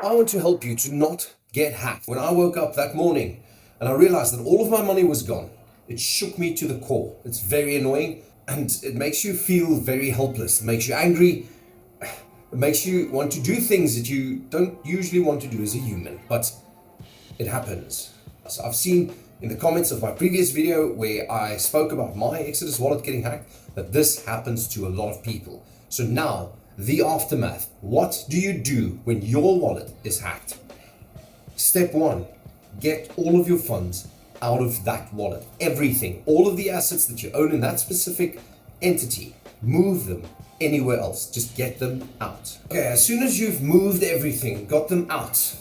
I want to help you to not get hacked. When I woke up that morning and I realized that all of my money was gone, it shook me to the core. It's very annoying and it makes you feel very helpless. It makes you angry. It makes you want to do things that you don't usually want to do as a human, but it happens. So I've seen in the comments of my previous video where I spoke about my Exodus wallet getting hacked, that this happens to a lot of people. So now, the aftermath. What do you do when your wallet is hacked? Step 1, get all of your funds out of that wallet. Everything, all of the assets that you own in that specific entity, move them anywhere else. Just get them out. Okay, as soon as you've moved everything, got them out,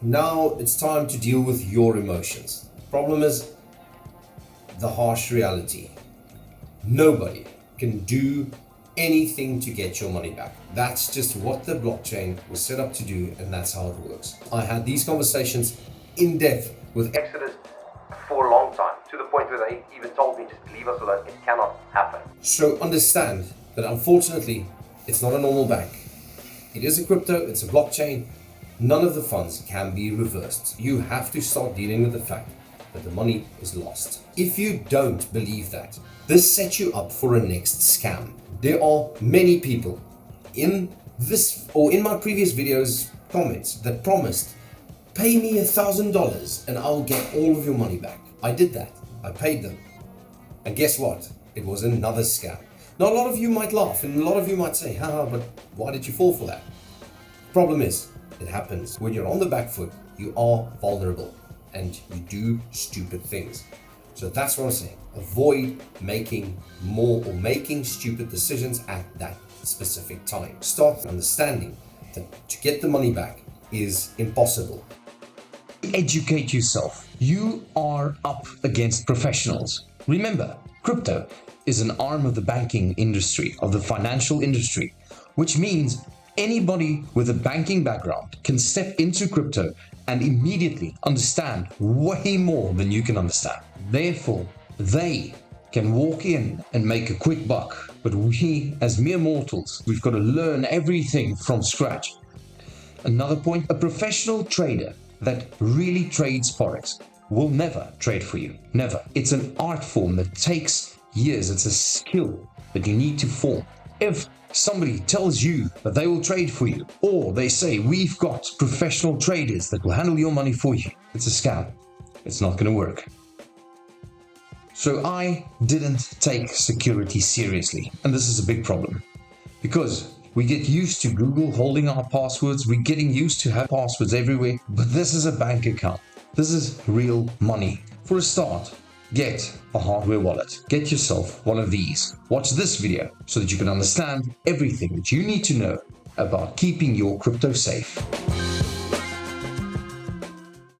now it's time to deal with your emotions. Problem is the harsh reality. Nobody can do anything to get your money back. That's just what the blockchain was set up to do, and that's how it works. I had these conversations in depth with Exodus for a long time, to the point where they even told me just leave us alone, it cannot happen. So understand that unfortunately, it's not a normal bank. It is a crypto, it's a blockchain. None of the funds can be reversed. You have to start dealing with the fact that the money is lost. If you don't believe that, this sets you up for a next scam. There are many people in this or in my previous videos comments that promised, pay me $1,000 and I'll get all of your money back. I did that. I paid them. And guess what? It was another scam. Now a lot of you might laugh and a lot of you might say, haha, but why did you fall for that? Problem is, it happens. When you're on the back foot, you are vulnerable and you do stupid things. So that's what I'm saying. Avoid making more or making stupid decisions at that specific time. Start understanding that to get the money back is impossible. Educate yourself. You are up against professionals. Remember, crypto is an arm of the banking industry, of the financial industry, which means anybody with a banking background can step into crypto and immediately understand way more than you can understand. Therefore, they can walk in and make a quick buck. But we, as mere mortals, we've got to learn everything from scratch. Another point, a professional trader that really trades Forex will never trade for you. Never. It's an art form that takes years. It's a skill that you need to form. If somebody tells you that they will trade for you, or they say, we've got professional traders that will handle your money for you, it's a scam. It's not going to work. So I didn't take security seriously, and this is a big problem because we get used to Google holding our passwords. We're getting used to have passwords everywhere, but this is a bank account. This is real money. For a start, get a hardware wallet. Get yourself one of these. Watch this video so that you can understand everything that you need to know about keeping your crypto safe.